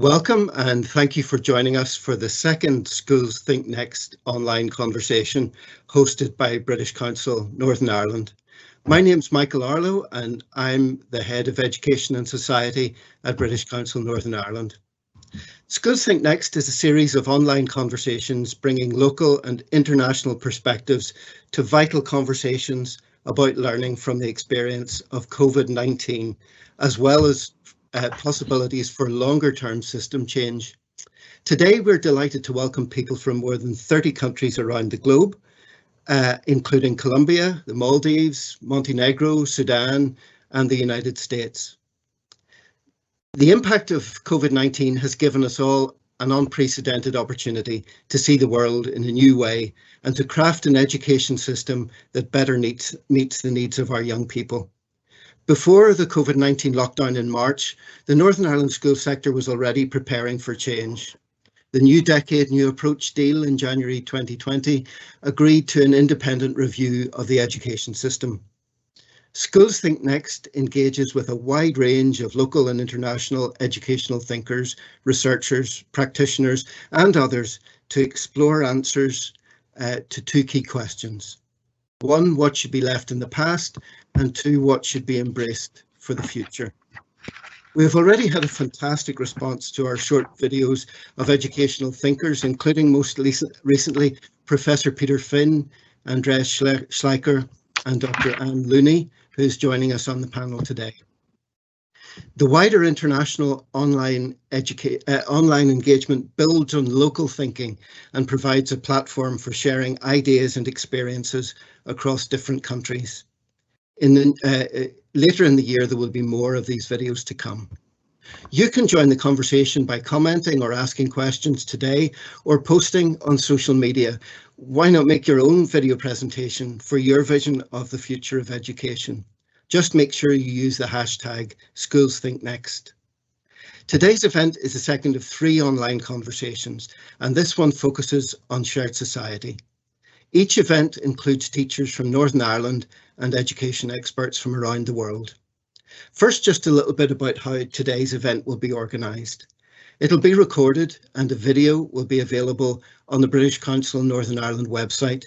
Welcome and thank you for joining us for the second Schools Think Next online conversation hosted by British Council Northern Ireland. My name's Michael Arlo and I'm the Head of Education and Society at British Council Northern Ireland. Schools Think Next is a series of online conversations bringing local and international perspectives to vital conversations about learning from the experience of COVID-19, as well as possibilities for longer-term system change. Today, we're delighted to welcome people from more than 30 countries around the globe, including Colombia, the Maldives, Montenegro, Sudan, and the United States. The impact of COVID-19 has given us all an unprecedented opportunity to see the world in a new way and to craft an education system that better meets the needs of our young people. Before the COVID-19 lockdown in March, the Northern Ireland school sector was already preparing for change. The New Decade New Approach deal in January 2020 agreed to an independent review of the education system. Schools Think Next engages with a wide range of local and international educational thinkers, researchers, practitioners, and others to explore answers to two key questions. One, what should be left in the past, and two, what should be embraced for the future. We've already had a fantastic response to our short videos of educational thinkers, including most recently Professor Peter Finn, Andreas Schleicher, and Dr. Anne Looney, who's joining us on the panel today. The wider international online engagement builds on local thinking and provides a platform for sharing ideas and experiences across different countries. Later in the year, there will be more of these videos to come. You can join the conversation by commenting or asking questions today or posting on social media. Why not make your own video presentation for your vision of the future of education? Just make sure you use the hashtag SchoolsThinkNext. Today's event is the second of 3 online conversations, and this one focuses on shared society. Each event includes teachers from Northern Ireland and education experts from around the world. First, just a little bit about how today's event will be organised. It'll be recorded and a video will be available on the British Council Northern Ireland website.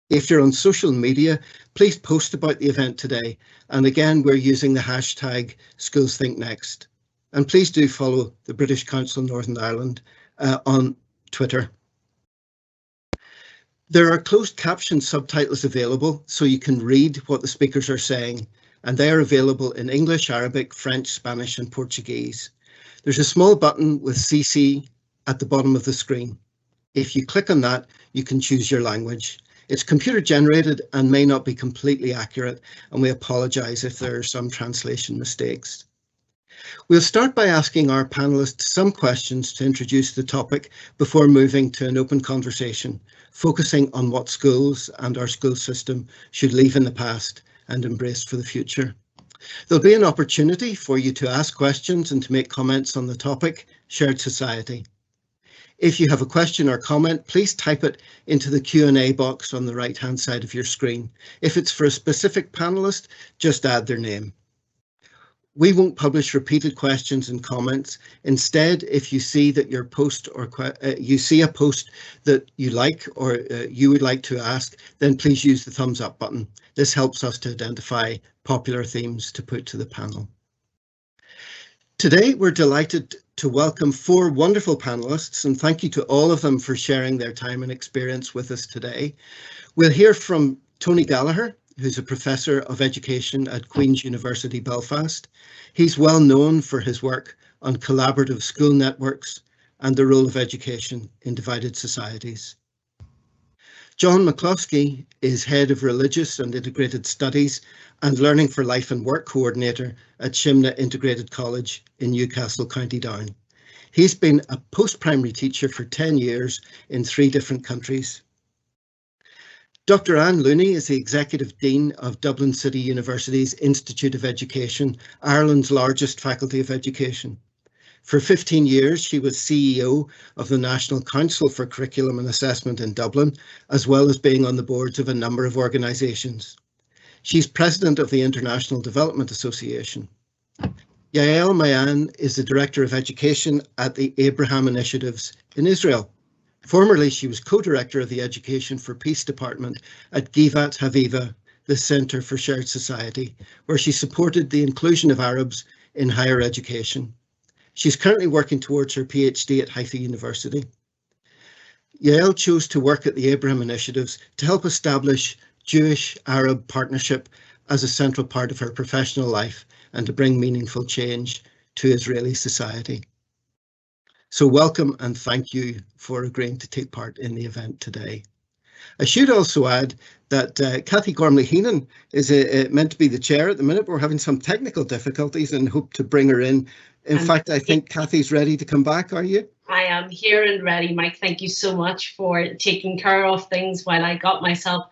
If you're on social media, please post about the event today. And again, we're using the hashtag SchoolsThinkNext. And please do follow the British Council Northern Ireland on Twitter. There are closed caption subtitles available so you can read what the speakers are saying, and they are available in English, Arabic, French, Spanish and Portuguese. There's a small button with CC at the bottom of the screen. If you click on that, you can choose your language. It's computer generated and may not be completely accurate, and we apologise if there are some translation mistakes. We'll start by asking our panellists some questions to introduce the topic before moving to an open conversation, focusing on what schools and our school system should leave in the past and embrace for the future. There'll be an opportunity for you to ask questions and to make comments on the topic, shared society. If you have a question or comment, please type it into the Q&A box on the right-hand side of your screen. If it's for a specific panellist, just add their name. We won't publish repeated questions and comments. Instead, if you see that your post or you see a post that you like or you would like to ask, then please use the thumbs up button. This helps us to identify popular themes to put to the panel. Today, we're delighted to welcome 4 wonderful panellists, and thank you to all of them for sharing their time and experience with us today. We'll hear from Tony Gallagher, who's a professor of education at Queen's University Belfast. He's well known for his work on collaborative school networks and the role of education in divided societies. John McCloskey is Head of Religious and Integrated Studies and Learning for Life and Work Coordinator at Shimna Integrated College in Newcastle, County Down. He's been a post-primary teacher for 10 years in 3 different countries. Dr. Anne Looney is the Executive Dean of Dublin City University's Institute of Education, Ireland's largest faculty of education. For 15 years, she was CEO of the National Council for Curriculum and Assessment in Dublin, as well as being on the boards of a number of organisations. She's president of the International Development Association. Yael Maayan is the Director of Education at the Abraham Initiatives in Israel. Formerly, she was co-director of the Education for Peace Department at Givat Haviva, the Centre for Shared Society, where she supported the inclusion of Arabs in higher education. She's currently working towards her PhD at Haifa University. Yael chose to work at the Abraham Initiatives to help establish Jewish-Arab partnership as a central part of her professional life and to bring meaningful change to Israeli society. So welcome and thank you for agreeing to take part in the event today. I should also add that Cathy Gormley-Heenan is meant to be the chair at the minute. We're having some technical difficulties and hope to bring her in. In fact, I think Cathy's ready to come back, are you? I am here and ready, Mike. Thank you so much for taking care of things while I got myself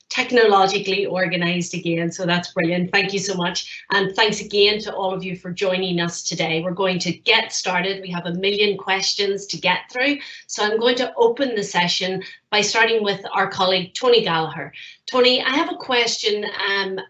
technologically organised again. So that's brilliant. Thank you so much. And thanks again to all of you for joining us today. We're going to get started. We have a million questions to get through. So I'm going to open the session by starting with our colleague, Tony Gallagher. Tony, I have a question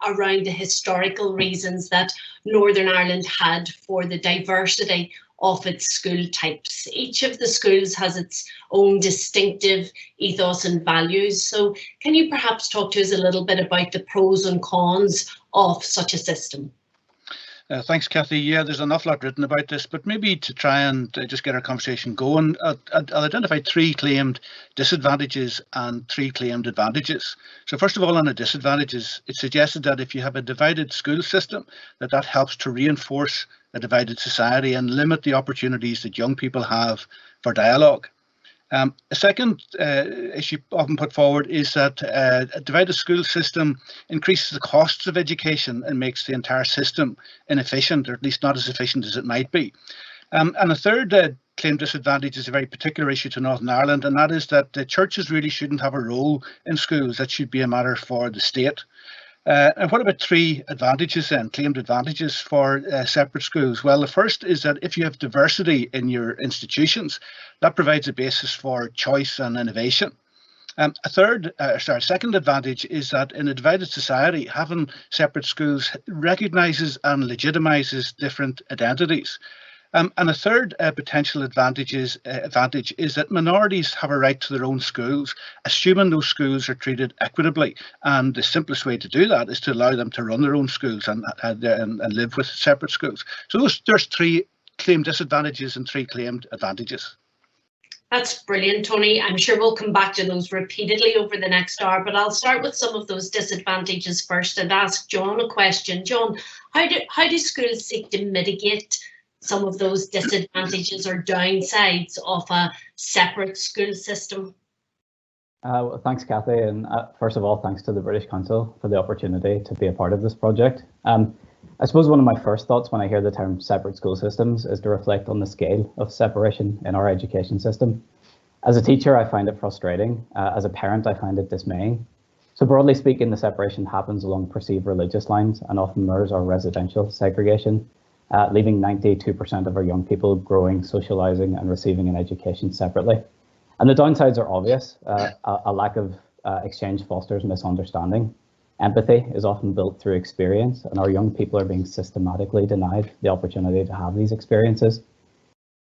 around the historical reasons that Northern Ireland had for the diversity of its school types. Each of the schools has its own distinctive ethos and values. So can you perhaps talk to us a little bit about the pros and cons of such a system? Thanks, Cathy. Yeah, there's an awful lot written about this, but maybe to try and just get our conversation going, I'll identify 3 claimed disadvantages and 3 claimed advantages. So first of all, on the disadvantages, it's suggested that if you have a divided school system, that helps to reinforce a divided society and limit the opportunities that young people have for dialogue. A second issue often put forward is that a divided school system increases the costs of education and makes the entire system inefficient, or at least not as efficient as it might be. And a third claimed disadvantage is a very particular issue to Northern Ireland, and that is that the churches really shouldn't have a role in schools. That should be a matter for the state. And what about 3 advantages then, claimed advantages for separate schools? Well, the first is that if you have diversity in your institutions, that provides a basis for choice and innovation. Second advantage is that in a divided society, having separate schools recognises and legitimises different identities. And a third potential advantage is that minorities have a right to their own schools, assuming those schools are treated equitably. And the simplest way to do that is to allow them to run their own schools and live with separate schools. So there's 3 claimed disadvantages and 3 claimed advantages. That's brilliant, Tony. I'm sure we'll come back to those repeatedly over the next hour, but I'll start with some of those disadvantages first and ask John a question. John, how do schools seek to mitigate some of those disadvantages or downsides of a separate school system? Well, thanks, Cathy, and first of all, thanks to the British Council for the opportunity to be a part of this project. I suppose one of my first thoughts when I hear the term separate school systems is to reflect on the scale of separation in our education system. As a teacher, I find it frustrating. As a parent, I find it dismaying. So broadly speaking, the separation happens along perceived religious lines and often mirrors our residential segregation, leaving 92% of our young people growing, socialising and receiving an education separately. And the downsides are obvious. A lack of exchange fosters misunderstanding. Empathy is often built through experience, and our young people are being systematically denied the opportunity to have these experiences.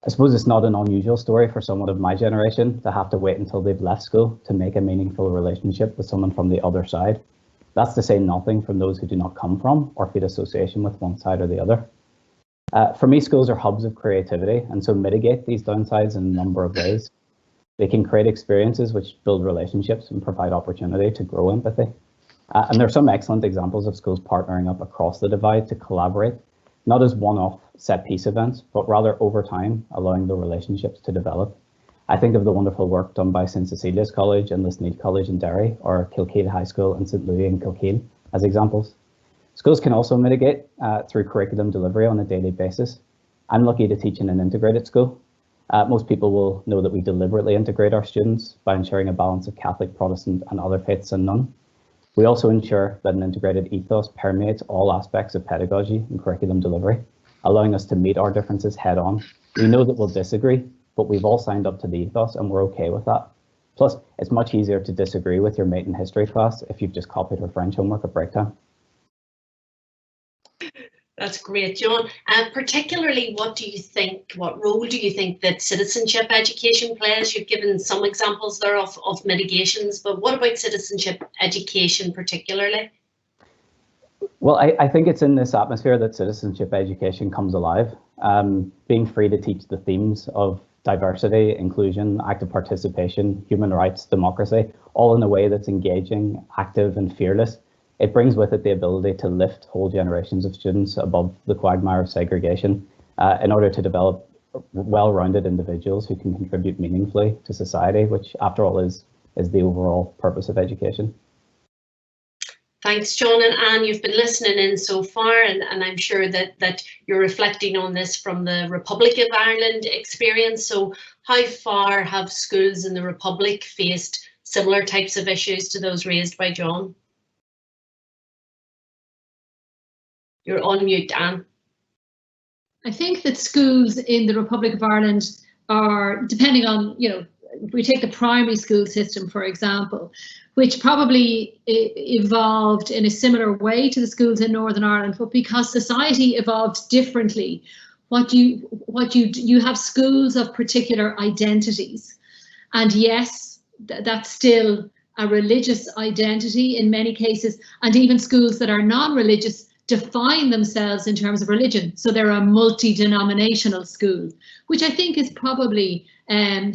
I suppose it's not an unusual story for someone of my generation to have to wait until they've left school to make a meaningful relationship with someone from the other side. That's to say nothing from those who do not come from or feel association with one side or the other. For me, schools are hubs of creativity, and so mitigate these downsides in a number of ways. They can create experiences which build relationships and provide opportunity to grow empathy. And there are some excellent examples of schools partnering up across the divide to collaborate, not as one-off set piece events, but rather over time, allowing the relationships to develop. I think of the wonderful work done by St Cecilia's College and Lisnead College in Derry, or Kilkeel High School and St Louis in Kilkeel as examples. Schools can also mitigate through curriculum delivery on a daily basis. I'm lucky to teach in an integrated school. Most people will know that we deliberately integrate our students by ensuring a balance of Catholic, Protestant and other faiths and none. We also ensure that an integrated ethos permeates all aspects of pedagogy and curriculum delivery, allowing us to meet our differences head on. We know that we'll disagree, but we've all signed up to the ethos and we're okay with that. Plus, it's much easier to disagree with your mate in history class if you've just copied her French homework at break time. That's great, John. Particularly, what role do you think that citizenship education plays? You've given some examples there of mitigations, but what about citizenship education particularly? Well, I think it's in this atmosphere that citizenship education comes alive. Being free to teach the themes of diversity, inclusion, active participation, human rights, democracy, all in a way that's engaging, active and fearless. It brings with it the ability to lift whole generations of students above the quagmire of segregation in order to develop well-rounded individuals who can contribute meaningfully to society, which after all is the overall purpose of education. Thanks, John and Anne. You've been listening in so far, and I'm sure that you're reflecting on this from the Republic of Ireland experience. So how far have schools in the Republic faced similar types of issues to those raised by John? You're on mute, Anne. I think that schools in the Republic of Ireland are, depending on, if we take the primary school system, for example, which probably evolved in a similar way to the schools in Northern Ireland, but because society evolves differently, you have schools of particular identities. And yes, that's still a religious identity in many cases, and even schools that are non-religious define themselves in terms of religion. So they're a multi-denominational school, which I think is probably a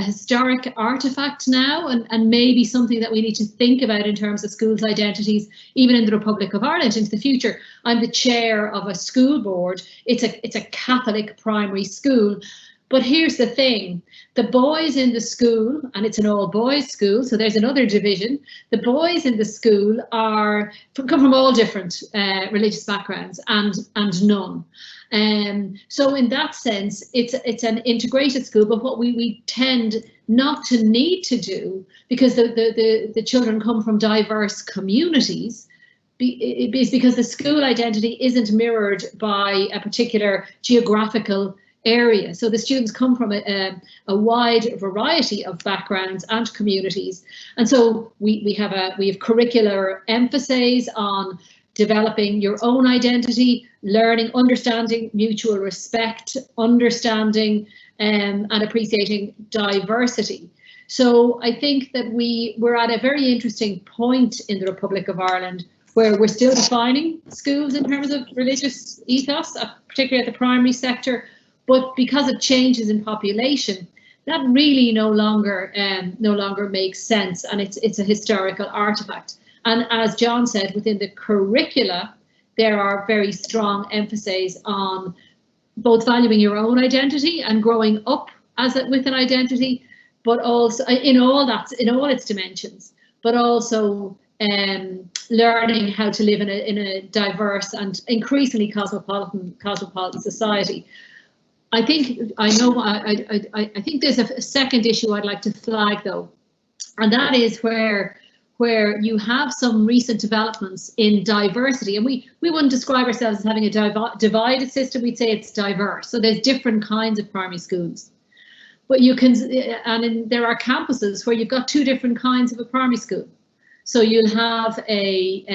historic artifact now, and maybe something that we need to think about in terms of schools' identities, even in the Republic of Ireland into the future. I'm the chair of a school board. It's a Catholic primary school. But here's the thing, the boys in the school, and it's an all-boys school, so there's another division, the boys in the school come from all different religious backgrounds and none. So in that sense, it's an integrated school, but what we tend not to need to do, because the children come from diverse communities, is because the school identity isn't mirrored by a particular geographical area. So the students come from a wide variety of backgrounds and communities, and so we have curricular emphasis on developing your own identity, learning, understanding mutual respect, understanding and appreciating diversity. So I think that we're at a very interesting point in the Republic of Ireland where we're still defining schools in terms of religious ethos, particularly at the primary sector. But because of changes in population, that really no longer makes sense, and it's a historical artifact. And as John said, within the curricula, there are very strong emphases on both valuing your own identity and growing up with an identity, but also in all its dimensions, but also learning how to live in a diverse and increasingly cosmopolitan society. I think there's a second issue I'd like to flag though, and that is where you have some recent developments in diversity, and we wouldn't describe ourselves as having a divided system, we'd say it's diverse. So there's different kinds of primary schools, but there are campuses where you've got two different kinds of a primary school. So you'll have a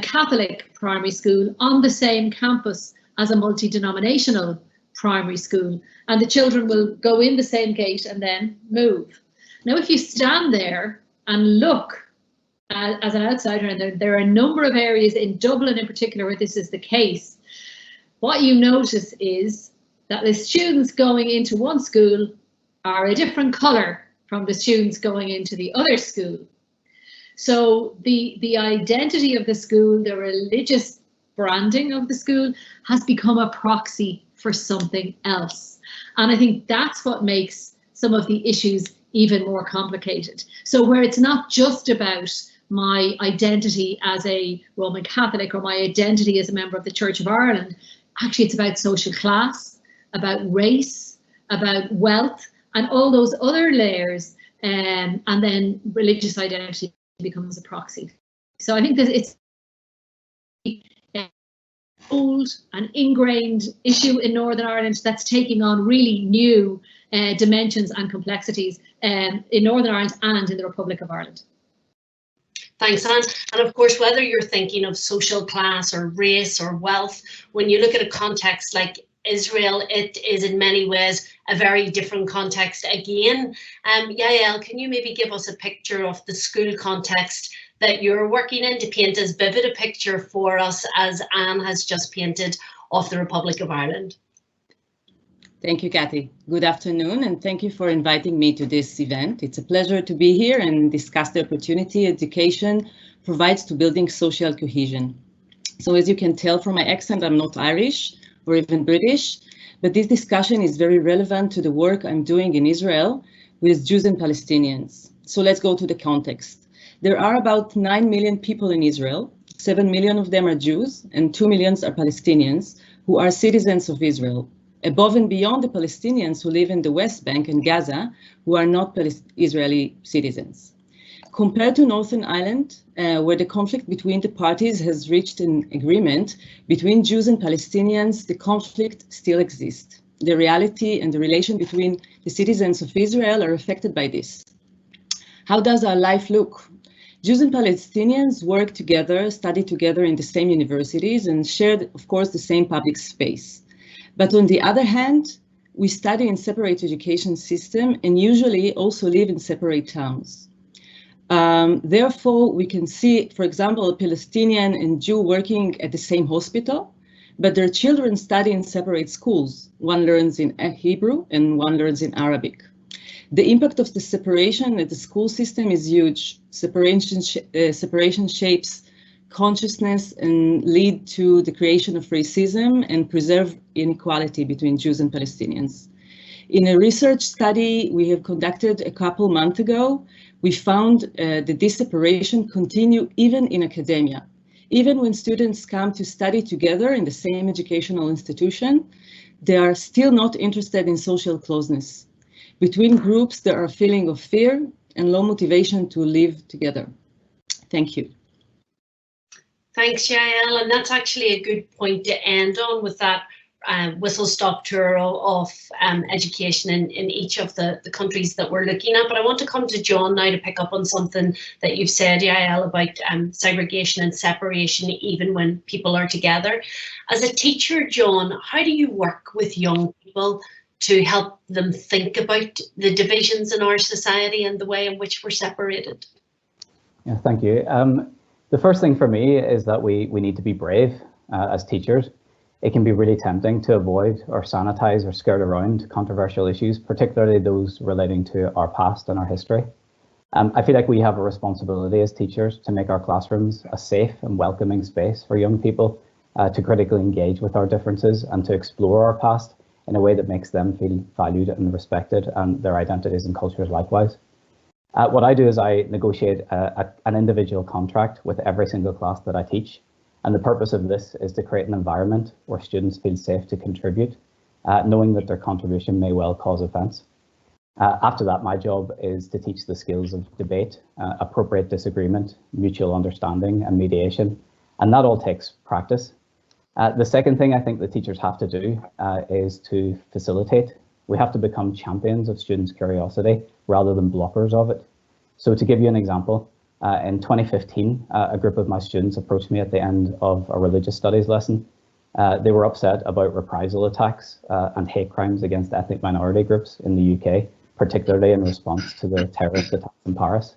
Catholic primary school on the same campus as a multi-denominational primary school, and the children will go in the same gate and then move. Now, if you stand there and look as an outsider, and there are a number of areas in Dublin in particular where this is the case, what you notice is that the students going into one school are a different colour from the students going into the other school. So the identity of the school, the religious branding of the school has become a proxy for something else. And I think that's what makes some of the issues even more complicated. So where it's not just about my identity as a Roman Catholic or my identity as a member of the Church of Ireland, actually it's about social class, about race, about wealth, and all those other layers, and then religious identity becomes a proxy. So I think that it's old and ingrained issue in Northern Ireland that's taking on really new dimensions and complexities in Northern Ireland and in the Republic of Ireland. Thanks, Anne. And of course, whether you're thinking of social class or race or wealth, when you look at a context like Israel, it is in many ways a very different context again. Yael, can you maybe give us a picture of the school context that you're working in to paint as vivid a picture for us as Anne has just painted of the Republic of Ireland? Thank you, Cathy. Good afternoon, and thank you for inviting me to this event. It's a pleasure to be here and discuss the opportunity education provides to building social cohesion. So as you can tell from my accent, I'm not Irish or even British, but this discussion is very relevant to the work I'm doing in Israel with Jews and Palestinians. So let's go to the context. There are about 9 million people in Israel. 7 million of them are Jews and 2 million are Palestinians who are citizens of Israel, above and beyond the Palestinians who live in the West Bank and Gaza, who are not Israeli citizens. Compared to Northern Ireland, where the conflict between the parties has reached an agreement, between Jews and Palestinians, the conflict still exists. The reality and the relation between the citizens of Israel are affected by this. How does our life look? Jews and Palestinians work together, study together in the same universities, and share, of course, the same public space. But on the other hand, we study in separate education system and usually also live in separate towns. Therefore, we can see, for example, a Palestinian and Jew working at the same hospital, but their children study in separate schools. One learns in Hebrew and one learns in Arabic. The impact of the separation at the school system is huge. Separation shapes consciousness and lead to the creation of racism and preserve inequality between Jews and Palestinians. In a research study we have conducted a couple months ago, we found that this separation continues even in academia. Even when students come to study together in the same educational institution, they are still not interested in social closeness. Between groups, there are a feeling of fear and low motivation to live together. Thank you. Thanks, Yael, and that's actually a good point to end on with that whistle-stop tour of education in each of the countries that we're looking at. But I want to come to John now to pick up on something that you've said, Yael, about segregation and separation, even when people are together. As a teacher, John, how do you work with young people to help them think about the divisions in our society and the way in which we're separated? Yeah, thank you. The first thing for me is that we need to be brave as teachers. It can be really tempting to avoid or sanitize or skirt around controversial issues, particularly those relating to our past and our history. I feel like we have a responsibility as teachers to make our classrooms a safe and welcoming space for young people to critically engage with our differences and to explore our past in a way that makes them feel valued and respected, and their identities and cultures likewise. What I do is I negotiate an individual contract with every single class that I teach. And the purpose of this is to create an environment where students feel safe to contribute, knowing that their contribution may well cause offence. After that, my job is to teach the skills of debate, appropriate disagreement, mutual understanding and mediation. And that all takes practice. The second thing I think that teachers have to do is to facilitate. We have to become champions of students' curiosity rather than blockers of it. So to give you an example, in 2015, a group of my students approached me at the end of a religious studies lesson. They were upset about reprisal attacks and hate crimes against ethnic minority groups in the UK, particularly in response to the terrorist attacks in Paris.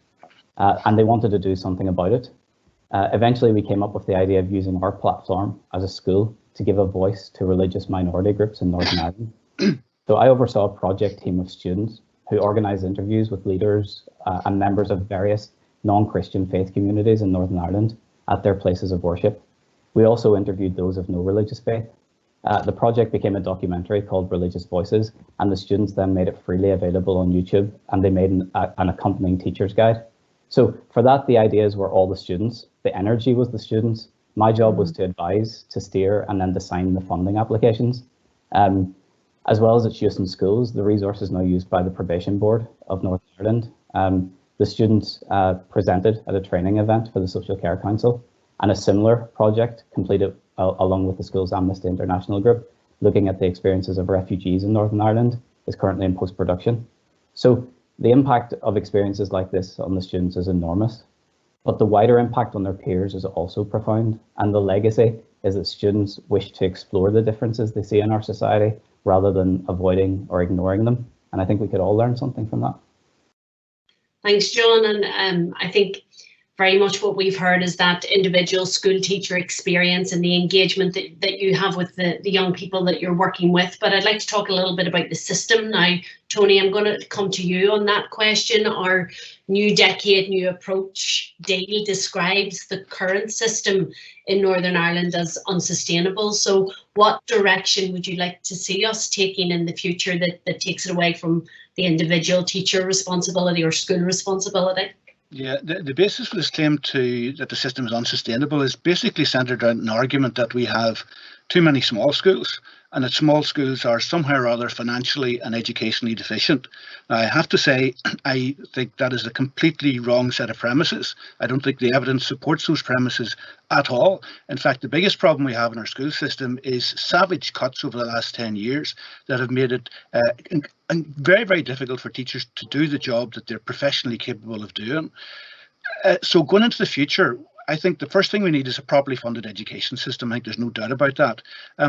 And they wanted to do something about it. Eventually, we came up with the idea of using our platform as a school to give a voice to religious minority groups in Northern Ireland. So I oversaw a project team of students who organised interviews with leaders and members of various non-Christian faith communities in Northern Ireland at their places of worship. We also interviewed those of no religious faith. The project became a documentary called Religious Voices, and the students then made it freely available on YouTube, and they made an accompanying teacher's guide. So for that, the ideas were all the students, the energy was the students. My job was to advise, to steer, and then to sign the funding applications. As well as its use in schools, the resource is now used by the Probation Board of Northern Ireland. The students presented at a training event for the Social Care Council, and a similar project completed along with the school's Amnesty International group, looking at the experiences of refugees in Northern Ireland, is currently in post-production. So the impact of experiences like this on the students is enormous. But the wider impact on their peers is also profound, and the legacy is that students wish to explore the differences they see in our society rather than avoiding or ignoring them. And I think we could all learn something from that. Thanks, John. And I think very much what we've heard is that individual school teacher experience and the engagement that you have with the young people that you're working with. But I'd like to talk a little bit about the system now. Tony, I'm going to come to you on that question. Our New Decade, New Approach deal describes the current system in Northern Ireland as unsustainable. So what direction would you like to see us taking in the future that takes it away from the individual teacher responsibility or school responsibility? Yeah, the basis for this claim that the system is unsustainable is basically centred around an argument that we have too many small schools, and that small schools are somehow or other financially and educationally deficient. Now, I have to say, I think that is a completely wrong set of premises. I don't think the evidence supports those premises at all. In fact, the biggest problem we have in our school system is savage cuts over the last 10 years that have made it very, very difficult for teachers to do the job that they're professionally capable of doing. So going into the future, I think the first thing we need is a properly funded education system. I think there's no doubt about that.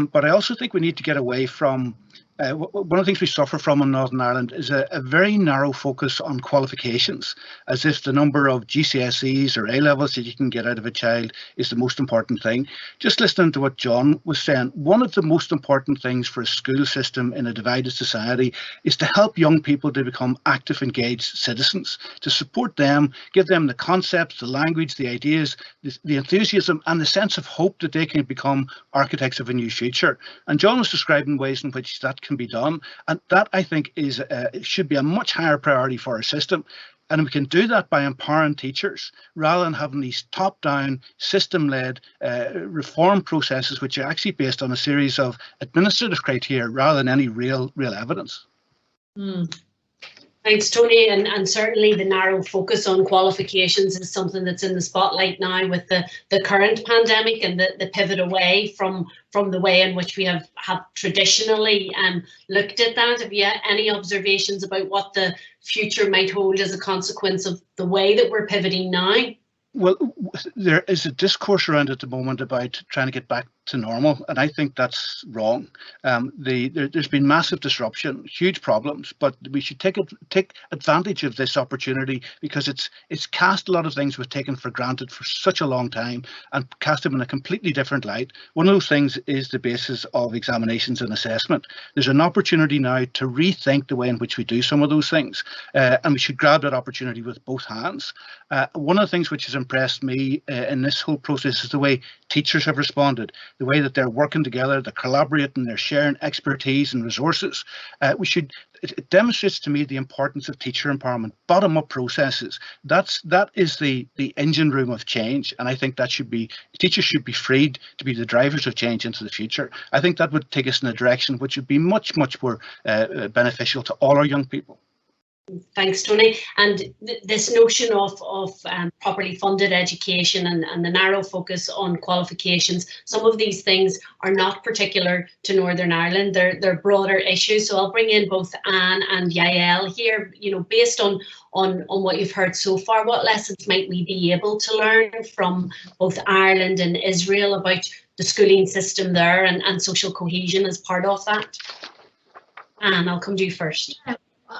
But I also think we need to get away from one of the things we suffer from in Northern Ireland is a very narrow focus on qualifications, as if the number of GCSEs or A-levels that you can get out of a child is the most important thing. Just listening to what John was saying, one of the most important things for a school system in a divided society is to help young people to become active, engaged citizens, to support them, give them the concepts, the language, the ideas, the enthusiasm and the sense of hope that they can become architects of a new future. And John was describing ways in which that can be done, and that I think is should be a much higher priority for our system. And we can do that by empowering teachers rather than having these top-down, system-led reform processes, which are actually based on a series of administrative criteria rather than any real evidence. Thanks, Tony. And certainly the narrow focus on qualifications is something that's in the spotlight now with the current pandemic and the pivot away from the way in which we have traditionally looked at that. Have you any observations about what the future might hold as a consequence of the way that we're pivoting now? Well, there is a discourse around at the moment about trying to get back to normal, and I think that's wrong. There's been massive disruption, huge problems, but we should take advantage of this opportunity because it's cast a lot of things we've taken for granted for such a long time and cast them in a completely different light. One of those things is the basis of examinations and assessment. There's an opportunity now to rethink the way in which we do some of those things, and we should grab that opportunity with both hands. One of the things which has impressed me in this whole process is the way teachers have responded, the way that they're working together, they're collaborating, they're sharing expertise and resources. It demonstrates to me the importance of teacher empowerment, bottom-up processes. That is the engine room of change, and I think that teachers should be freed to be the drivers of change into the future. I think that would take us in a direction which would be much more beneficial to all our young people. Thanks, Tony. And this notion of properly funded education and the narrow focus on qualifications, some of these things are not particular to Northern Ireland. They're broader issues. So I'll bring in both Anne and Yael here. You know, based on what you've heard so far, what lessons might we be able to learn from both Ireland and Israel about the schooling system there and social cohesion as part of that? Anne, I'll come to you first.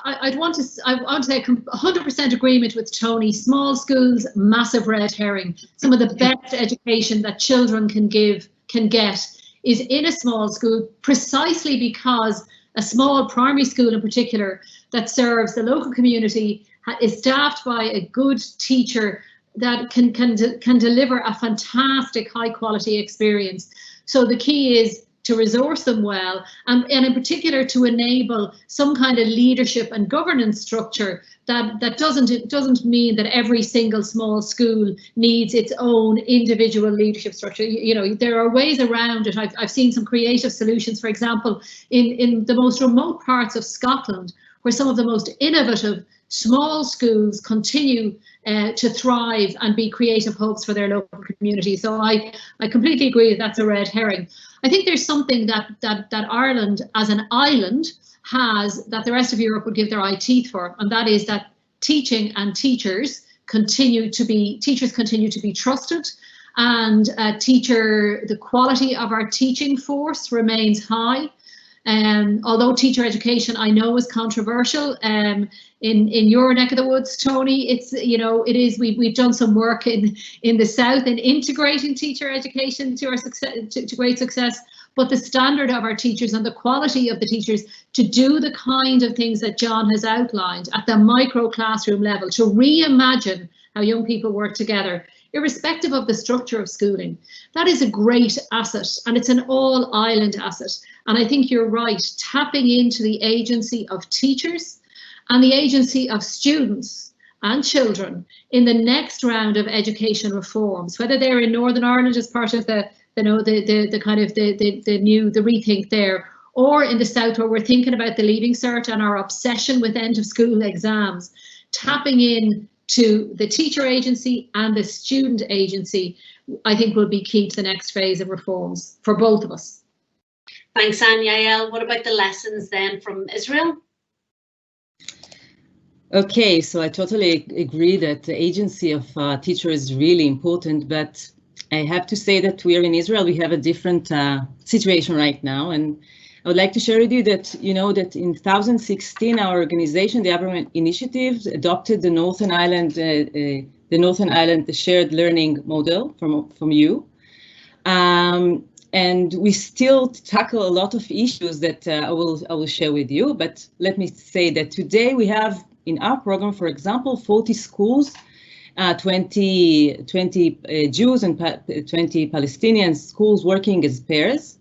I want to say 100% agreement with Tony. Small schools, massive red herring. Some of the best education that children can get is in a small school, precisely because a small primary school in particular that serves the local community is staffed by a good teacher that can deliver a fantastic high quality experience. So the key is to resource them well, and in particular to enable some kind of leadership and governance structure that doesn't mean that every single small school needs its own individual leadership structure. You know, there are ways around it. I've seen some creative solutions, for example, in the most remote parts of Scotland, where some of the most innovative small schools continue to thrive and be creative hubs for their local community. So I completely agree that that's a red herring. I think there's something that Ireland as an island has that the rest of Europe would give their eye teeth for, and that is that teaching and teachers teachers continue to be trusted, and the quality of our teaching force remains high. Although teacher education, I know, is controversial, in your neck of the woods, Tony, we've done some work in the south in integrating teacher education to our success, to great success. But the standard of our teachers and the quality of the teachers to do the kind of things that John has outlined at the micro classroom level, to reimagine how young people work together, irrespective of the structure of schooling, that is a great asset, and it's an all-island asset. And I think you're right, tapping into the agency of teachers and the agency of students and children in the next round of education reforms, whether they're in Northern Ireland as part of the rethink there, or in the south where we're thinking about the Leaving Cert and our obsession with end of school exams, tapping in to the teacher agency and the student agency, I think will be key to the next phase of reforms for both of us. Thanks, Anne. Yael, what about the lessons then from Israel? Okay, so I totally agree that the agency of teacher is really important, but I have to say that we are in Israel, we have a different situation right now, and I would like to share with you that, that in 2016, our organization, the Abraham Initiative, adopted the Northern Ireland shared learning model from you. And we still tackle a lot of issues that I will share with you. But let me say that today we have in our program, for example, 40 schools, 20 Jews and 20 Palestinian schools working as pairs.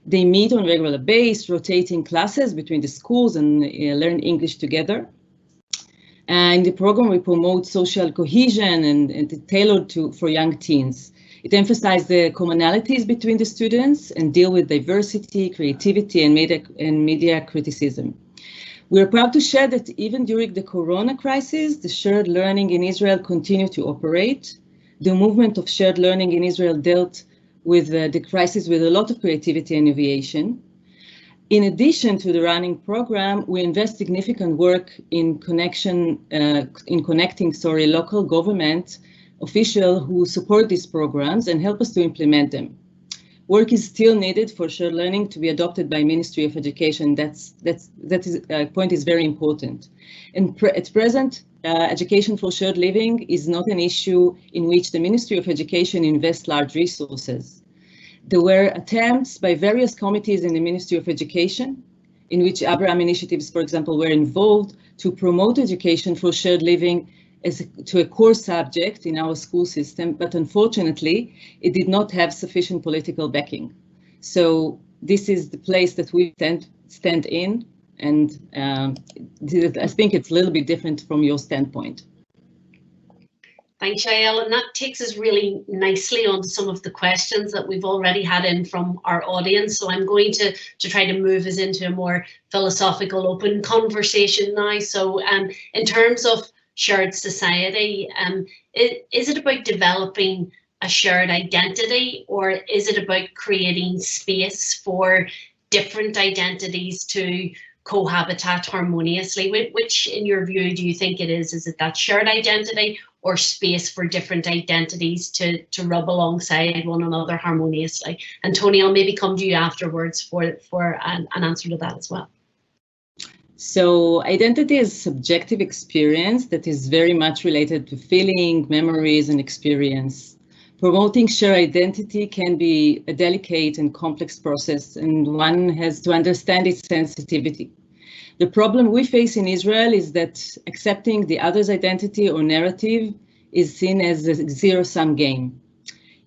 They meet on a regular basis, rotating classes between the schools and learn English together. And in the program, we promote social cohesion and tailored for young teens. It emphasizes the commonalities between the students and deal with diversity, creativity, and media criticism. We are proud to share that even during the Corona crisis, the shared learning in Israel continued to operate. The movement of shared learning in Israel dealt with the crisis with a lot of creativity and innovation. In addition to the running program, we invest significant work in connecting local government officials who support these programs and help us to implement them. Work is still needed for shared learning to be adopted by Ministry of Education. That point is very important. And at present, education for shared living is not an issue in which the Ministry of Education invests large resources. There were attempts by various committees in the Ministry of Education, in which Abraham initiatives, for example, were involved to promote education for shared living to a core subject in our school system, but unfortunately, it did not have sufficient political backing. So this is the place that we stand in, and I think it's a little bit different from your standpoint. Thanks, Yael, and that takes us really nicely on some of the questions that we've already had in from our audience. So I'm going to try to move us into a more philosophical, open conversation now. So in terms of shared society, is it about developing a shared identity, or is it about creating space for different identities to cohabitate harmoniously? Which, in your view, do you think it is? Is it that shared identity or space for different identities to rub alongside one another harmoniously? And Tony, I'll maybe come to you afterwards for an answer to that as well. So identity is a subjective experience that is very much related to feeling, memories, and experience. Promoting shared identity can be a delicate and complex process, and one has to understand its sensitivity. The problem we face in Israel is that accepting the other's identity or narrative is seen as a zero-sum game.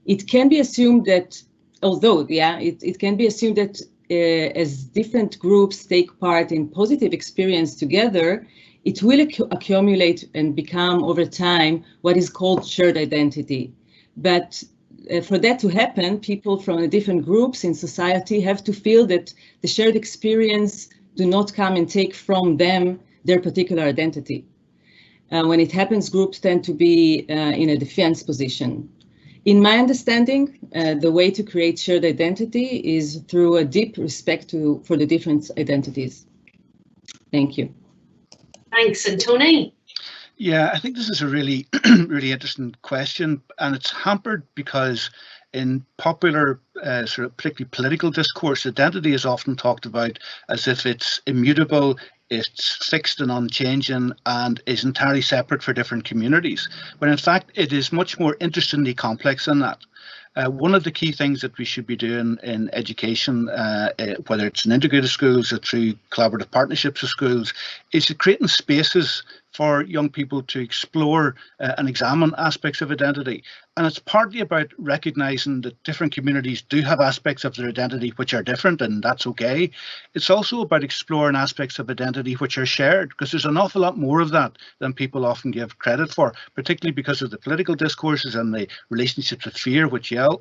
It can be assumed that, it can be assumed that as different groups take part in positive experience together, it will accumulate and become over time what is called shared identity. But for that to happen, people from different groups in society have to feel that the shared experience do not come and take from them their particular identity. When it happens, groups tend to be in a defense position. In my understanding, the way to create shared identity is through a deep respect for the different identities. Thank you. Thanks. And Tony? Yeah, I think this is a really, really interesting question, and it's hampered because in popular, sort of particularly political discourse, identity is often talked about as if it's immutable, it's fixed and unchanging, and is entirely separate for different communities. When in fact, it is much more interestingly complex than that. One of the key things that we should be doing in education, whether it's in integrated schools or through collaborative partnerships with schools, is creating spaces for young people to explore and examine aspects of identity. And it's partly about recognizing that different communities do have aspects of their identity which are different, and that's okay. It's also about exploring aspects of identity which are shared, because there's an awful lot more of that than people often give credit for, particularly because of the political discourses and the relationships with fear, which Yael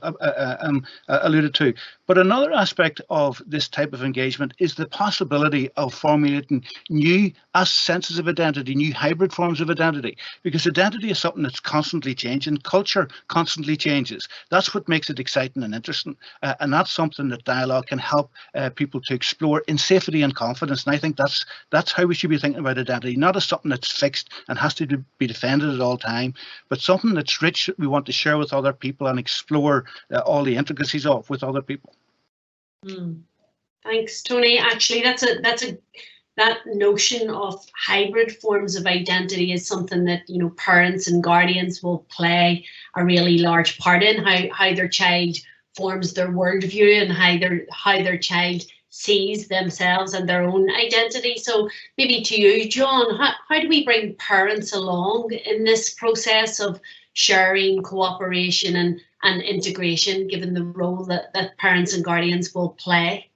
alluded to. But another aspect of this type of engagement is the possibility of formulating new senses of identity, new hybrid forms of identity, because identity is something that's constantly changing. Culture constantly changes. That's what makes it exciting and interesting. And that's something that dialogue can help people to explore in safety and confidence. And I think that's how we should be thinking about identity, not as something that's fixed and has to be defended at all time, but something that's rich that we want to share with other people and explore all the intricacies of with other people. Thanks, Tony. Actually, that notion of hybrid forms of identity is something that, you know, parents and guardians will play a really large part in how their child forms their worldview and how their child sees themselves and their own identity. So maybe to you, John, how do we bring parents along in this process of sharing, cooperation and integration, given the role that parents and guardians will play?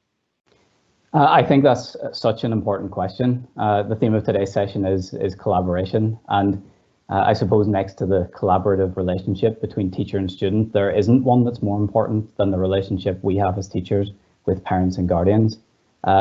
I think that's such an important question. The theme of today's session is collaboration, and I suppose next to the collaborative relationship between teacher and student, there isn't one that's more important than the relationship we have as teachers with parents and guardians.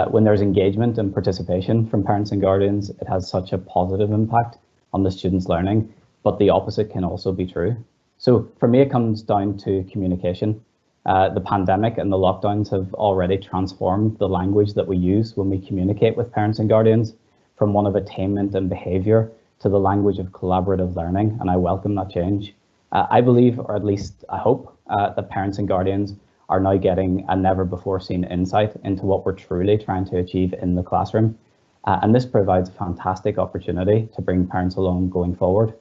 When there's engagement and participation from parents and guardians, it has such a positive impact on the students' learning, but the opposite can also be true. So for me, it comes down to communication. The pandemic and the lockdowns have already transformed the language that we use when we communicate with parents and guardians, from one of attainment and behaviour to the language of collaborative learning, and I welcome that change. I believe, or at least I hope, that parents and guardians are now getting a never before seen insight into what we're truly trying to achieve in the classroom. And this provides a fantastic opportunity to bring parents along going forward.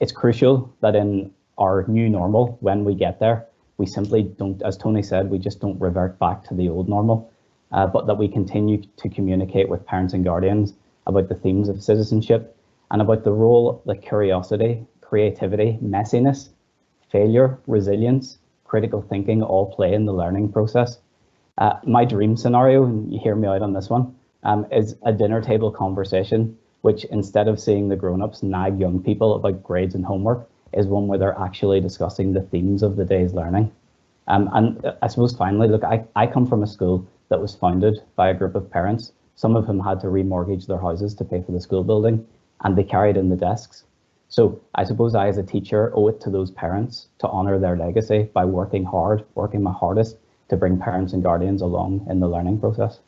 It's crucial that in our new normal, when we get there, we simply don't, as Tony said, we just don't revert back to the old normal, but that we continue to communicate with parents and guardians about the themes of citizenship and about the role that curiosity, creativity, messiness, failure, resilience, critical thinking all play in the learning process. My dream scenario, and you hear me out on this one, is a dinner table conversation, which instead of seeing the grown-ups nag young people about grades and homework, is one where they're actually discussing the themes of the day's learning. And I suppose finally, look, I come from a school that was founded by a group of parents, some of whom had to remortgage their houses to pay for the school building, and they carried in the desks. So I suppose I, as a teacher, owe it to those parents to honour their legacy by working hard, working my hardest to bring parents and guardians along in the learning process.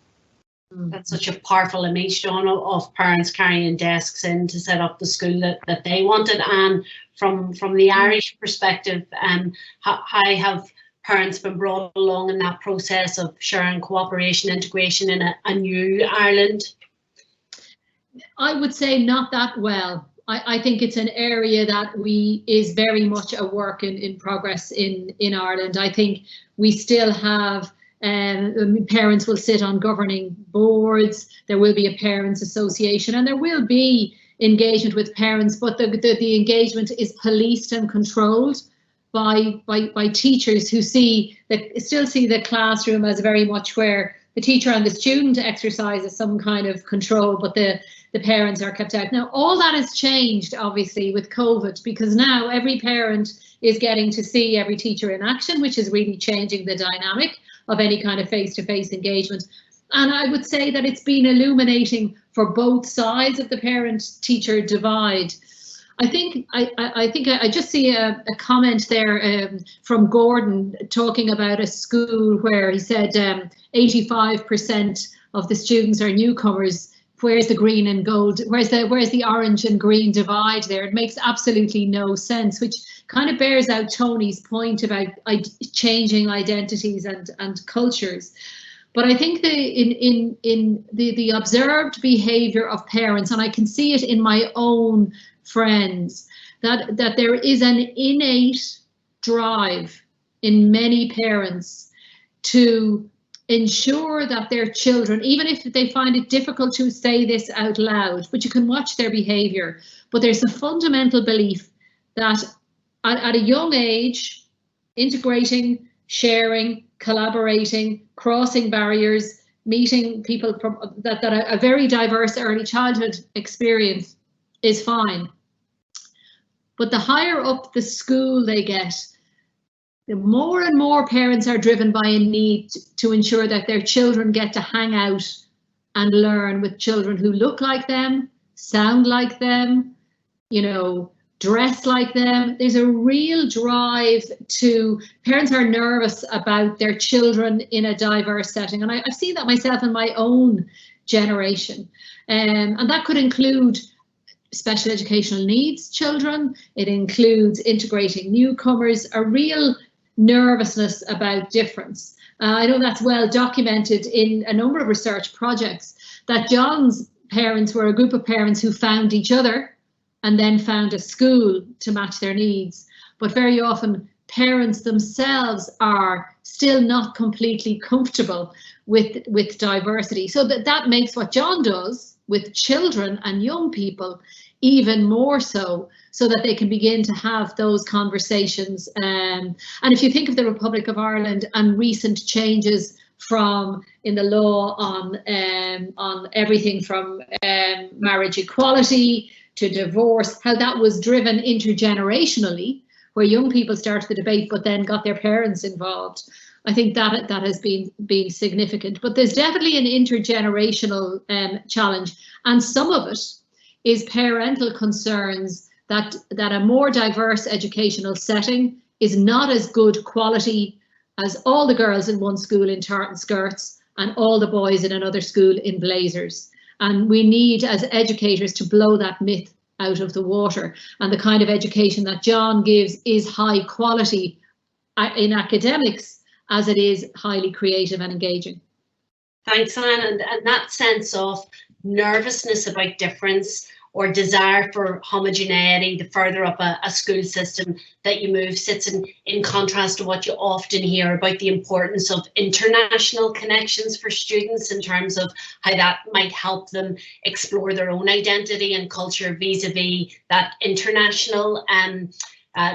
That's such a powerful image, John, of parents carrying desks in to set up the school that they wanted. And from the Irish perspective, how have parents been brought along in that process of sharing, cooperation, integration in a new Ireland? I would say not that well. I think it's an area that is very much a work in progress in Ireland. I think we still have parents will sit on governing boards. There will be a parents association, and there will be engagement with parents, but the engagement is policed and controlled by teachers who still see the classroom as very much where the teacher and the student exercises some kind of control, but the parents are kept out. Now, all that has changed, obviously, with COVID, because now every parent is getting to see every teacher in action, which is really changing the dynamic of any kind of face-to-face engagement. And I would say that it's been illuminating for both sides of the parent-teacher divide. I think I just see a comment there from Gordon talking about a school where he said 85% of the students are newcomers, where's the green and gold, where's the orange and green divide there? It makes absolutely no sense, which kind of bears out Tony's point about changing identities and cultures. But I think in the observed behaviour of parents, and I can see it in my own friends, that there is an innate drive in many parents to ensure that their children, even if they find it difficult to say this out loud, but you can watch their behaviour, but there's a fundamental belief that at a young age, integrating, sharing, collaborating, crossing barriers, meeting people from that a very diverse early childhood experience is fine. But the higher up the school they get, the more and more parents are driven by a need to ensure that their children get to hang out and learn with children who look like them, sound like them, dress like them. There's a real drive to, parents are nervous about their children in a diverse setting. And I've seen that myself in my own generation. And that could include special educational needs children. It includes integrating newcomers, a real nervousness about difference. I know that's well documented in a number of research projects, that John's parents were a group of parents who found each other and then found a school to match their needs. But very often parents themselves are still not completely comfortable with diversity. So that makes what John does with children and young people even more so that they can begin to have those conversations. And if you think of the Republic of Ireland and recent changes in the law on everything from marriage equality to divorce, how that was driven intergenerationally, where young people started the debate but then got their parents involved. I think that has been significant. But there's definitely an intergenerational challenge, and some of it is parental concerns that a more diverse educational setting is not as good quality as all the girls in one school in tartan skirts and all the boys in another school in blazers. And we need, as educators, to blow that myth out of the water. And the kind of education that John gives is high quality in academics as it is highly creative and engaging. Thanks, Anne. And that sense of nervousness about difference or desire for homogeneity the further up a school system that you move sits in contrast to what you often hear about the importance of international connections for students in terms of how that might help them explore their own identity and culture vis-a-vis that international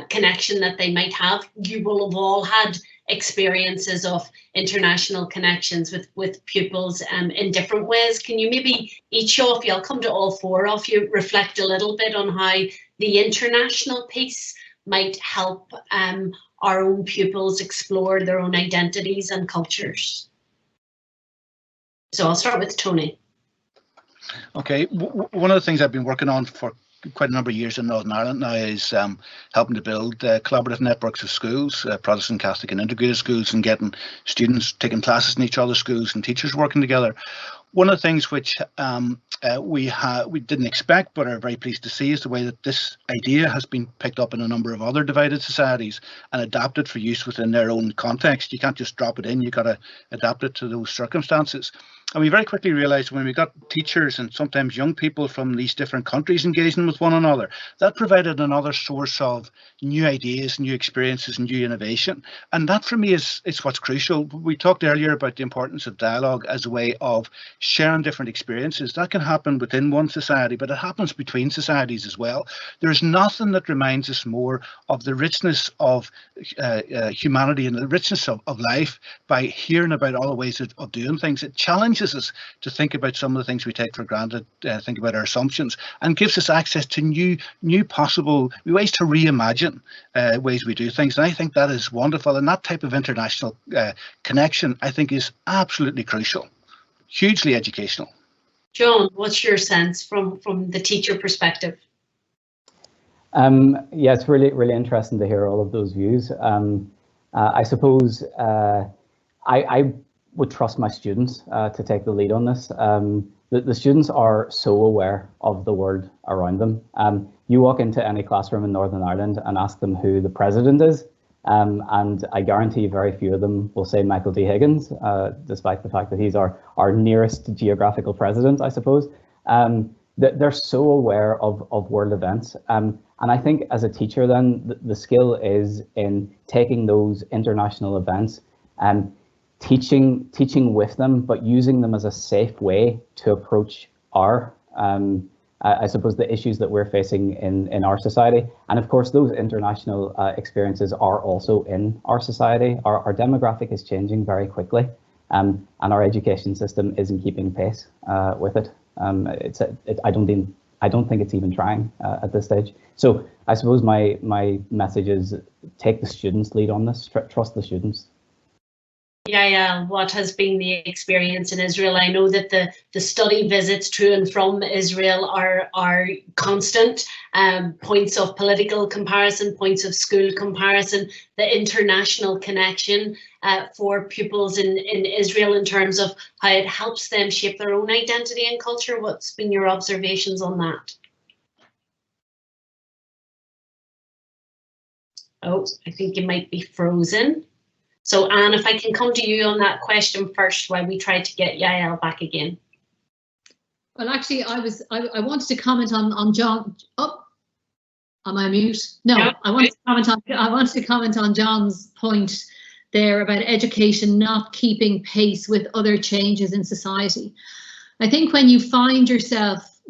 connection that they might have. You will have all had experiences of international connections with pupils in different ways. Can you maybe each of you, I'll come to all four of you, reflect a little bit on how the international piece might help our own pupils explore their own identities and cultures? So I'll start with Tony. Okay, one of the things I've been working on for quite a number of years in Northern Ireland now is helping to build collaborative networks of schools, Protestant, Catholic and integrated schools, and getting students taking classes in each other's schools and teachers working together. One of the things which we didn't expect but are very pleased to see is the way that this idea has been picked up in a number of other divided societies and adapted for use within their own context. You can't just drop it in, you've got to adapt it to those circumstances. And we very quickly realised when we got teachers and sometimes young people from these different countries engaging with one another, that provided another source of new ideas, new experiences, and new innovation. And that for me is what's crucial. We talked earlier about the importance of dialogue as a way of sharing different experiences. That can happen within one society, but it happens between societies as well. There's nothing that reminds us more of the richness of humanity and the richness of life by hearing about all the ways of doing things. It challenges us to think about some of the things we take for granted, think about our assumptions, and gives us access to new possible ways to reimagine ways we do things. And I think that is wonderful. And that type of international connection, I think, is absolutely crucial, hugely educational. John, what's your sense from the teacher perspective? Yeah, it's really interesting to hear all of those views. I suppose I would trust my students to take the lead on this. the students are so aware of the world around them. You walk into any classroom in Northern Ireland and ask them who the president is, and I guarantee very few of them will say Michael D. Higgins, despite the fact that he's our nearest geographical president, I suppose. They're so aware of world events. And I think as a teacher then, the skill is in taking those international events and teaching with them, but using them as a safe way to approach our, I suppose, the issues that we're facing in our society. And of course, those international experiences are also in our society. Our demographic is changing very quickly, and our education system isn't keeping pace with it. I don't think it's even trying at this stage. So I suppose my message is take the students' lead on this, trust the students. Yael, what has been the experience in Israel? I know that the study visits to and from Israel are constant, points of political comparison, points of school comparison, the international connection for pupils in Israel in terms of how it helps them shape their own identity and culture. What's been your observations on that? Oh, I think you might be frozen. So Anne, if I can come to you on that question first while we try to get Yael back again. Well, actually, I wanted to comment on John. Oh, am I mute? No, I wanted to comment on John's point there about education not keeping pace with other changes in society. I think when you find yourself,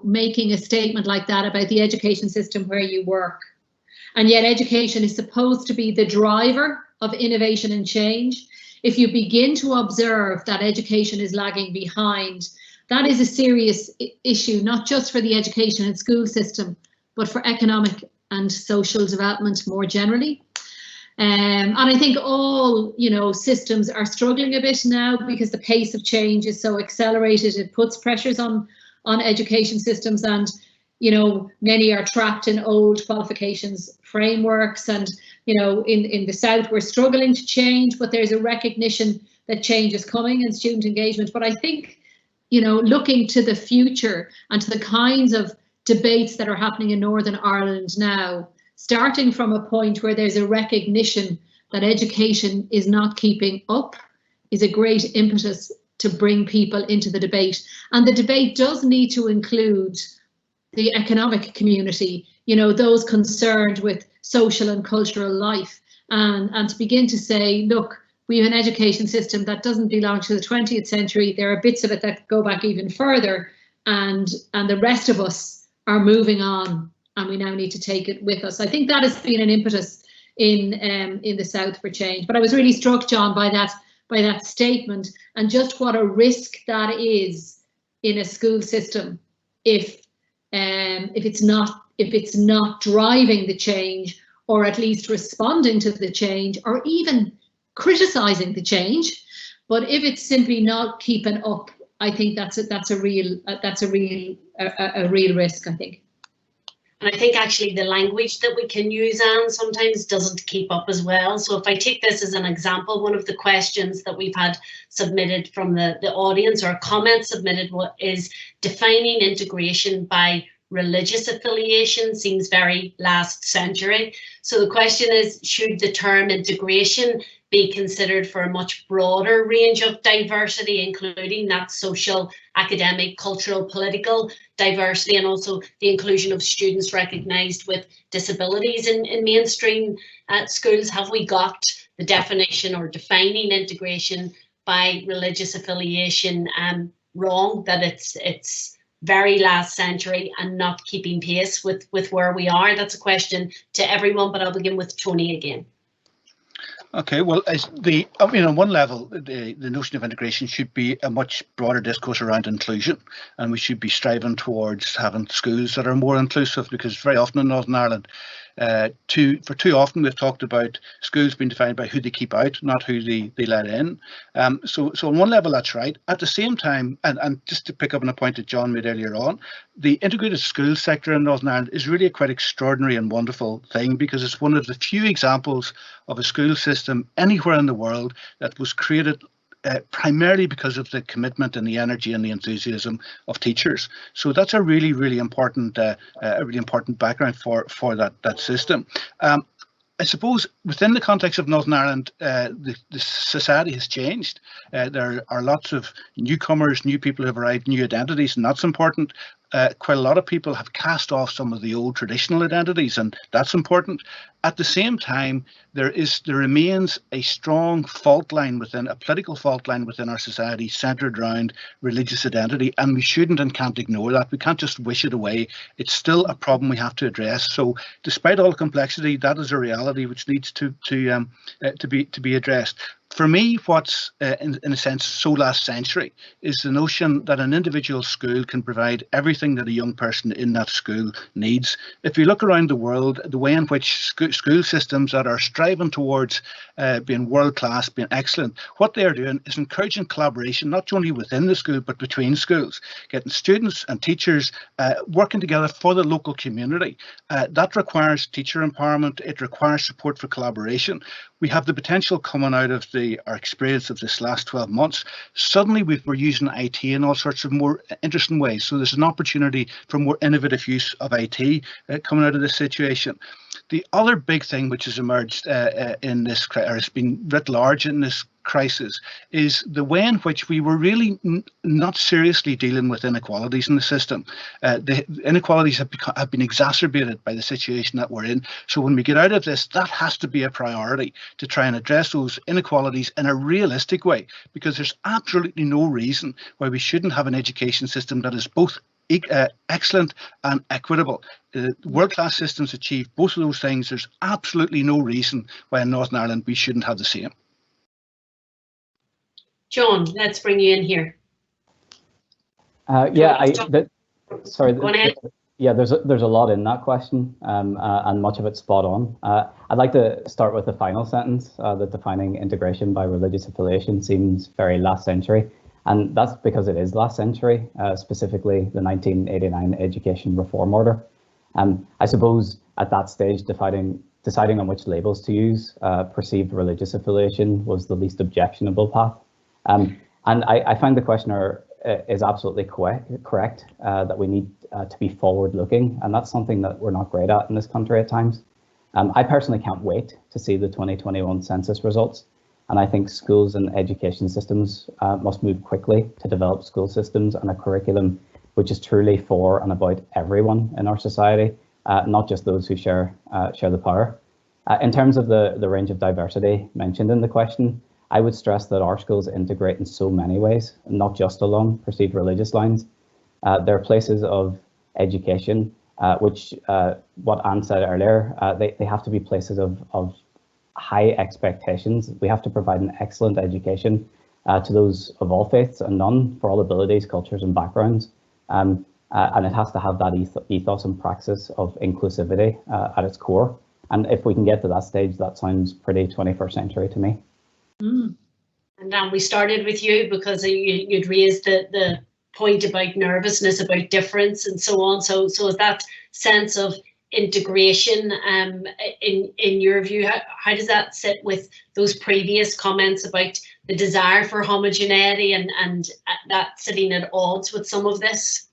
making a statement like that about the education system where you work, and yet education is supposed to be the driver of innovation and change, if you begin to observe that education is lagging behind, that is a serious issue, not just for the education and school system, but for economic and social development more generally. And I think all, systems are struggling a bit now because the pace of change is so accelerated. It puts pressures on education systems, and many are trapped in old qualifications frameworks, and in the South we're struggling to change, but there's a recognition that change is coming in student engagement. But I think looking to the future and to the kinds of debates that are happening in Northern Ireland now, starting from a point where there's a recognition that education is not keeping up, is a great impetus to bring people into the debate. And the debate does need to include the economic community, those concerned with social and cultural life, and to begin to say, look, we have an education system that doesn't belong to the 20th century. There are bits of it that go back even further, and the rest of us are moving on, and we now need to take it with us. I think that has been an impetus in the South for change. But I was really struck, John, by that statement, and just what a risk that is in a school system if it's not driving the change, or at least responding to the change, or even criticizing the change. But if it's simply not keeping up, I think that's a real risk, I think. And I think actually the language that we can use, Anne, sometimes doesn't keep up as well. So if I take this as an example, one of the questions that we've had submitted from the audience, or comments submitted, is defining integration by religious affiliation seems very last century. So the question is, should the term integration be considered for a much broader range of diversity, including that social, academic, cultural, political diversity, and also the inclusion of students recognised with disabilities in mainstream schools? Have we got the definition or defining integration by religious affiliation wrong, that it's very last century and not keeping pace with where we are? That's a question to everyone, but I'll begin with Tony again. Okay, well, on one level, the notion of integration should be a much broader discourse around inclusion, and we should be striving towards having schools that are more inclusive, because very often in Northern Ireland, too often we've talked about schools being defined by who they keep out, not who they let in. So on one level, that's right. At the same time, and just to pick up on a point that John made earlier on, the integrated school sector in Northern Ireland is really a quite extraordinary and wonderful thing, because it's one of the few examples of a school system anywhere in the world that was created primarily because of the commitment and the energy and the enthusiasm of teachers. So that's a really, really important, background for that system. I suppose within the context of Northern Ireland, the society has changed. There are lots of newcomers, new people who have arrived, new identities, and that's important. Quite a lot of people have cast off some of the old traditional identities, and that's important. At the same time, there remains a strong fault line within a political fault line within our society centred around religious identity, and we shouldn't and can't ignore that. We can't just wish it away. It's still a problem we have to address. So, despite all the complexity, that is a reality which needs to be addressed. For me, what's in a sense so last century is the notion that an individual school can provide everything that a young person in that school needs. If you look around the world, the way in which school systems that are striving towards being world class, being excellent, what they're doing is encouraging collaboration, not only within the school, but between schools, getting students and teachers working together for the local community. That requires teacher empowerment. It requires support for collaboration. We have the potential coming out of our experience of this last 12 months. Suddenly we're using IT in all sorts of more interesting ways. So there's an opportunity for more innovative use of IT coming out of this situation. The other big thing which has emerged in this, or has been writ large in this crisis, is the way in which we were really not seriously dealing with inequalities in the system. The inequalities have been exacerbated by the situation that we're in. So when we get out of this, that has to be a priority, to try and address those inequalities in a realistic way, because there's absolutely no reason why we shouldn't have an education system that is both excellent and equitable. World-class systems achieve both of those things. There's absolutely no reason why in Northern Ireland we shouldn't have the same. John, let's bring you in here. Sorry. Go ahead. Yeah, there's a lot in that question, and much of it's spot on. I'd like to start with the final sentence, that defining integration by religious affiliation seems very last century. And that's because it is last century, specifically the 1989 Education Reform Order. I suppose at that stage, deciding on which labels to use, perceived religious affiliation was the least objectionable path. And I find the questioner is absolutely correct that we need to be forward-looking, and that's something that we're not great at in this country at times. I personally can't wait to see the 2021 census results. And I think schools and education systems must move quickly to develop school systems and a curriculum which is truly for and about everyone in our society, not just those who share the power. In terms of the range of diversity mentioned in the question, I would stress that our schools integrate in so many ways, not just along perceived religious lines. There are places of education, which, what Anne said earlier, they have to be places of high expectations. We have to provide an excellent education to those of all faiths and none, for all abilities, cultures and backgrounds. And it has to have that ethos and praxis of inclusivity at its core. And if we can get to that stage, that sounds pretty 21st century to me. And Dan, we started with you because you'd raised the point about nervousness, about difference and so on. So is that sense of integration, in your view, how does that sit with those previous comments about the desire for homogeneity and that sitting at odds with some of this?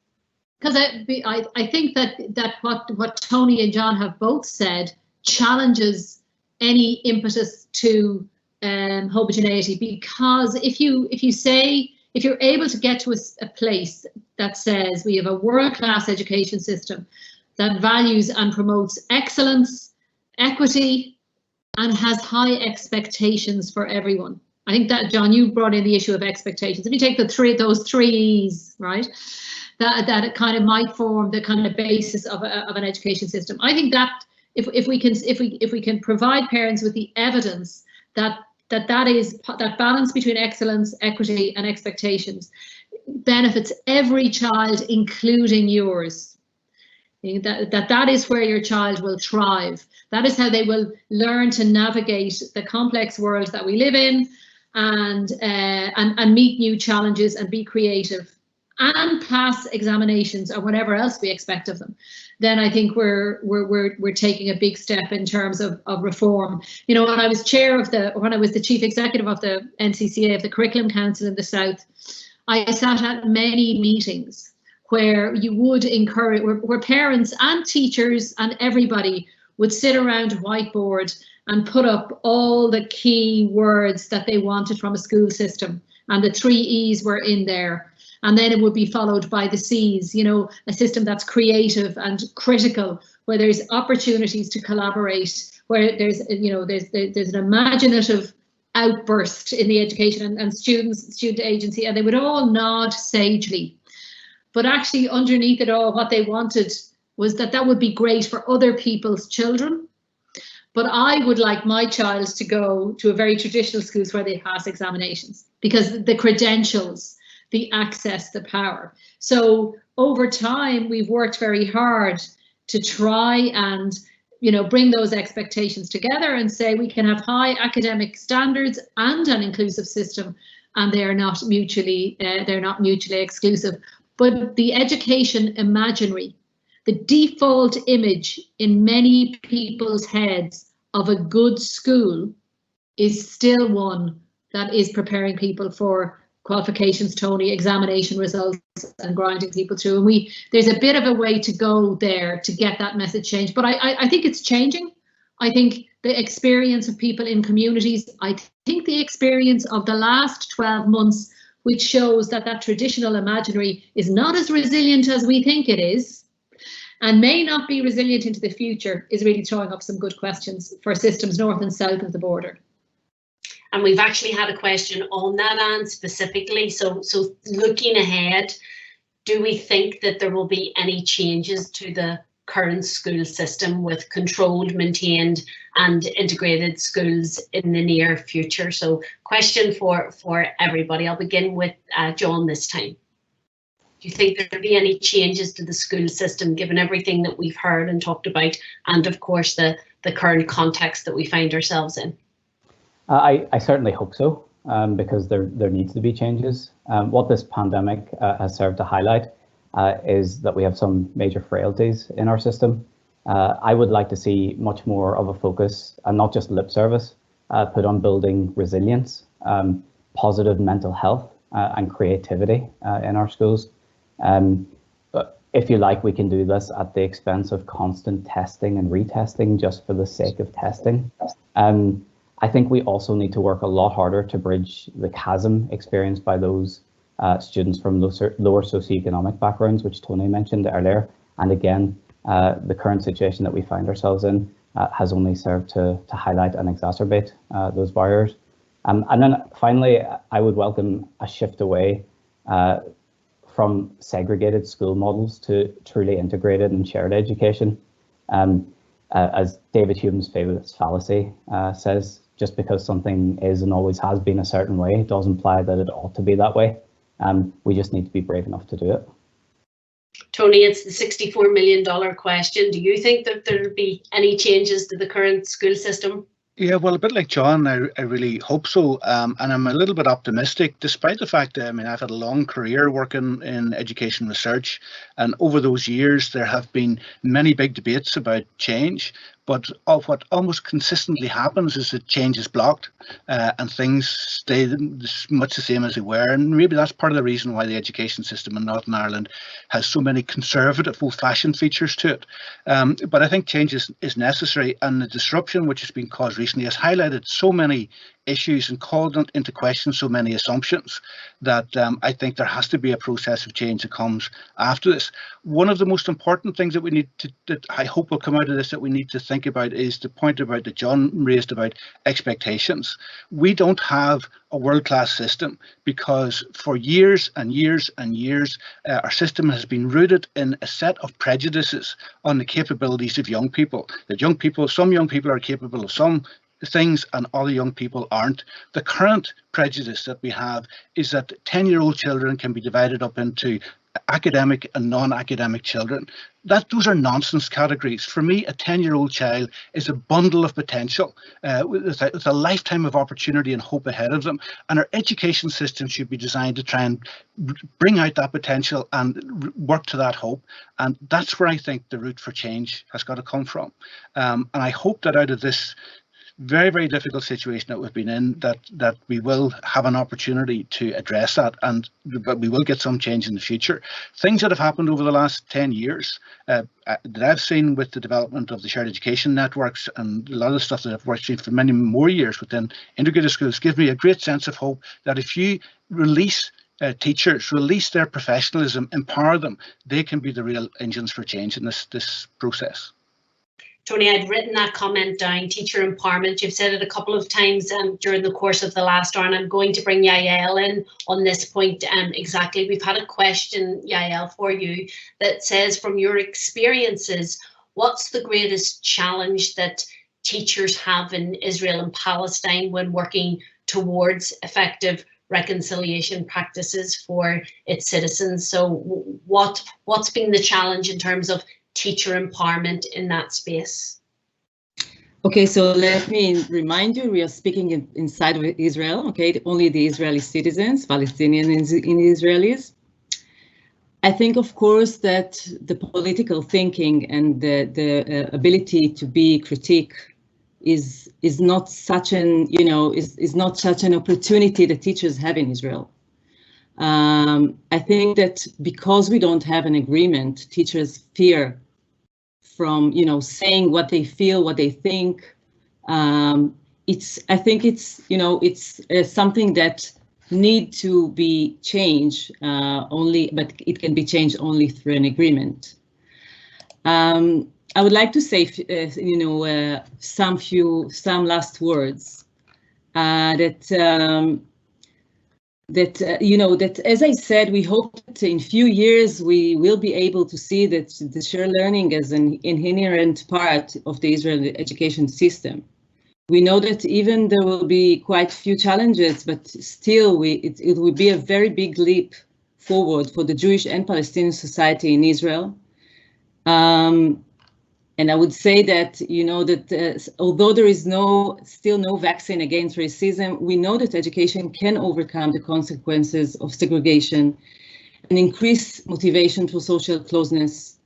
Because I think that what Tony and John have both said challenges any impetus to homogeneity, because if you're able to get to a place that says we have a world-class education system that values and promotes excellence, equity, and has high expectations for everyone. I think that, John, you brought in the issue of expectations. If you take those three E's, right, that it kind of might form the kind of basis of an education system. I think that if we can provide parents with the evidence that balance between excellence, equity, and expectations benefits every child, including yours. That is where your child will thrive. That is how they will learn to navigate the complex world that we live in, and meet new challenges and be creative. and pass examinations or whatever else we expect of them, then I think we're taking a big step in terms of reform. You know, when I was the chief executive of the NCCA, of the Curriculum Council in the South, I sat at many meetings where you would encourage, where parents and teachers and everybody would sit around a whiteboard and put up all the key words that they wanted from a school system, and the 3 E's were in there. And then it would be followed by the C's, you know, a system that's creative and critical, where there's opportunities to collaborate, where there's, you know, there's an imaginative outburst in the education and student agency, and they would all nod sagely. But actually underneath it all, what they wanted was that would be great for other people's children. But I would like my child to go to a very traditional schools where they pass examinations, because the credentials, the access, the power. So over time, we've worked very hard to try and, you know, bring those expectations together and say we can have high academic standards and an inclusive system, and they're not mutually exclusive. But the education imaginary, the default image in many people's heads of a good school is still one that is preparing people for qualifications, Tony, examination results, and grinding people through. And there's a bit of a way to go there to get that message changed. But I think it's changing. I think the experience of people in communities, I think the experience of the last 12 months, which shows that traditional imaginary is not as resilient as we think it is, and may not be resilient into the future, is really throwing up some good questions for systems north and south of the border. And we've actually had a question on that, Anne, specifically. So looking ahead, do we think that there will be any changes to the current school system with controlled, maintained and integrated schools in the near future? So question for everybody. I'll begin with John this time. Do you think there'll be any changes to the school system, given everything that we've heard and talked about, and of course the current context that we find ourselves in? I certainly hope so, because there needs to be changes. What this pandemic has served to highlight is that we have some major frailties in our system. I would like to see much more of a focus, and not just lip service, put on building resilience, positive mental health and creativity in our schools. But if you like, we can do this at the expense of constant testing and retesting just for the sake of testing. I think we also need to work a lot harder to bridge the chasm experienced by those students from lower socioeconomic backgrounds, which Tony mentioned earlier. And again, the current situation that we find ourselves in has only served to highlight and exacerbate those barriers. And then finally, I would welcome a shift away from segregated school models to truly integrated and shared education. As David Hume's famous fallacy says, just because something is and always has been a certain way does imply that it ought to be that way. We just need to be brave enough to do it. Tony, it's the $64 million question. Do you think that there'll be any changes to the current school system? Yeah, well, a bit like John, I really hope so. And I'm a little bit optimistic, despite the fact that, I mean, I've had a long career working in education research. And over those years, there have been many big debates about change. But what almost consistently happens is that change is blocked and things stay much the same as they were. And maybe that's part of the reason why the education system in Northern Ireland has so many conservative, old-fashioned features to it. But I think change is necessary, and the disruption which has been caused recently has highlighted so many issues and called into question so many assumptions that I think there has to be a process of change that comes after this. One of the most important things that we need to, that I hope will come out of this, that we need to think about, is the point about that John raised about expectations. We don't have a world-class system because for years and years and years, our system has been rooted in a set of prejudices on the capabilities of young people. That young people, some young people are capable of some things and other young people aren't. The current prejudice that we have is that 10-year-old children can be divided up into academic and non-academic children. Those are nonsense categories. For me, a 10-year-old child is a bundle of potential with a lifetime of opportunity and hope ahead of them. And our education system should be designed to try and bring out that potential and work to that hope. And that's where I think the route for change has got to come from. And I hope that out of this very, very difficult situation that we've been in, that we will have an opportunity to address that, but we will get some change in the future. Things that have happened over the last 10 years that I've seen with the development of the shared education networks and a lot of stuff that I've worked with for many more years within integrated schools gives me a great sense of hope that if you release teachers, release their professionalism, empower them, they can be the real engines for change in this process. Tony, I'd written that comment down, teacher empowerment. You've said it a couple of times during the course of the last hour, and I'm going to bring Yael in on this point exactly. We've had a question, Yael, for you that says, from your experiences, what's the greatest challenge that teachers have in Israel and Palestine when working towards effective reconciliation practices for its citizens? So what's been the challenge in terms of teacher empowerment in that space? Okay, so let me remind you, we are speaking inside of Israel, okay, only the Israeli citizens, Palestinians and Israelis. I think, of course, that the political thinking and the ability to be critique is not such an, is not such an opportunity that teachers have in Israel. I think that because we don't have an agreement, teachers fear from, saying what they feel, what they think. I think it's something that need to be changed but it can be changed only through an agreement. I would like to say, some last words that as I said, we hope that in few years we will be able to see that the shared learning as an inherent part of the Israeli education system. We know that even there will be quite few challenges, but still it will be a very big leap forward for the Jewish and Palestinian society in Israel. And I would say that, although there is still no vaccine against racism, we know that education can overcome the consequences of segregation and increase motivation for social closeness.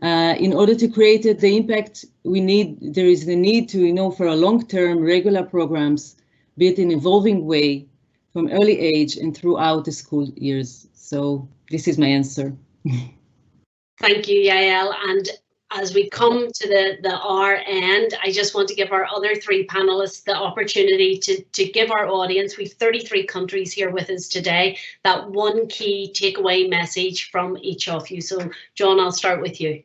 In order to create the impact there is the need to, for a long-term regular programs, be it in an evolving way from early age and throughout the school years. So this is my answer. Thank you, Yael. And as we come to the hour end, I just want to give our other three panelists the opportunity to give our audience, we've 33 countries here with us today, that one key takeaway message from each of you. So John, I'll start with you.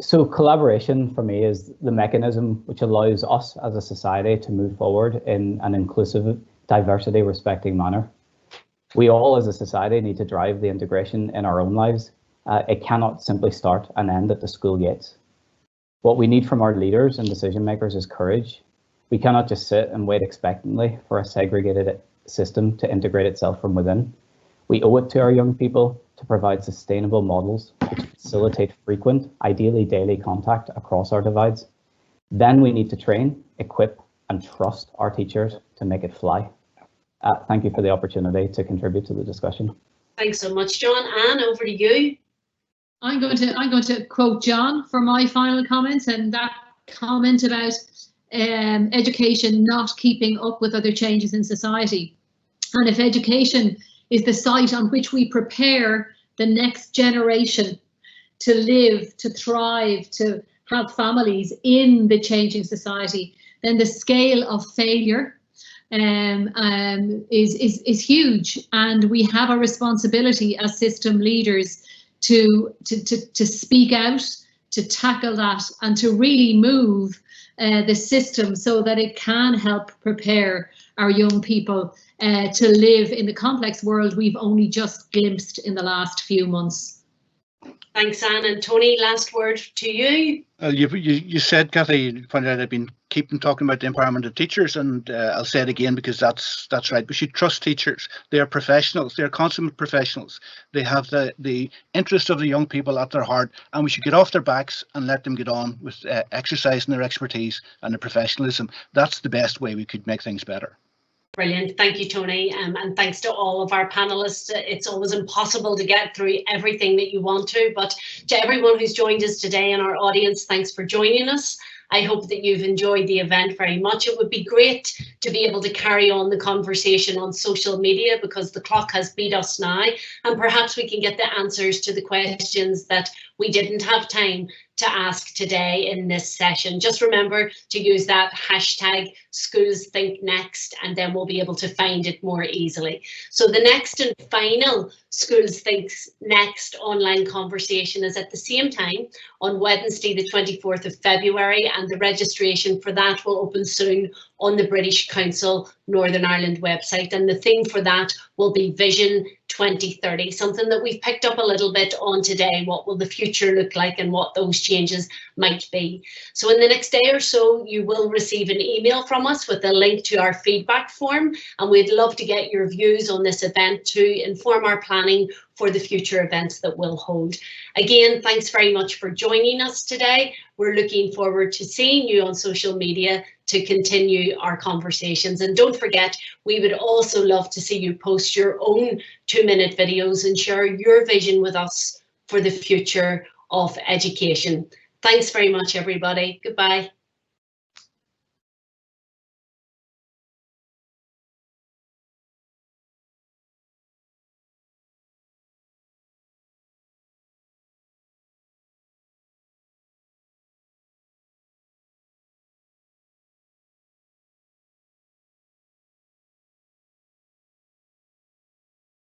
So collaboration for me is the mechanism which allows us as a society to move forward in an inclusive, diversity respecting manner. We all as a society need to drive the integration in our own lives. It cannot simply start and end at the school gates. What we need from our leaders and decision makers is courage. We cannot just sit and wait expectantly for a segregated system to integrate itself from within. We owe it to our young people to provide sustainable models which facilitate frequent, ideally daily contact across our divides. Then we need to train, equip, and trust our teachers to make it fly. Thank you for the opportunity to contribute to the discussion. Thanks so much, John. Anne, over to you. I'm going to quote John for my final comments, and that comment about education not keeping up with other changes in society. And if education is the site on which we prepare the next generation to live, to thrive, to have families in the changing society, then the scale of failure is huge, and we have a responsibility as system leaders to speak out, to tackle that, and to really move the system so that it can help prepare our young people to live in the complex world we've only just glimpsed in the last few months. Thanks, Anne. And Tony, last word to you. You said, Cathy, you pointed out I've been keep them talking about the empowerment of teachers, and I'll say it again because that's right. We should trust teachers. They are professionals. They are consummate professionals. They have the interest of the young people at their heart, and we should get off their backs and let them get on with exercising their expertise and their professionalism. That's the best way we could make things better. Brilliant. Thank you, Tony. And thanks to all of our panelists. It's always impossible to get through everything that you want to, but to everyone who's joined us today in our audience, thanks for joining us. I hope that you've enjoyed the event very much. It would be great to be able to carry on the conversation on social media because the clock has beat us now, and perhaps we can get the answers to the questions that we didn't have time to ask today in this session. Just remember to use that hashtag SchoolsThinkNext, and then we'll be able to find it more easily. So the next and final Schools Think Next online conversation is at the same time on Wednesday, the 24th of February, and the registration for that will open soon on the British Council Northern Ireland website. And the theme for that will be Vision 2030, something that we've picked up a little bit on today. What will the future look like and what those changes might be? So in the next day or so, you will receive an email from us with a link to our feedback form, and we'd love to get your views on this event to inform our planning for the future events that we'll hold. Again, thanks very much for joining us today. We're looking forward to seeing you on social media to continue our conversations. And don't forget, we would also love to see you post your own 2-minute videos and share your vision with us for the future of education. Thanks very much, everybody. Goodbye.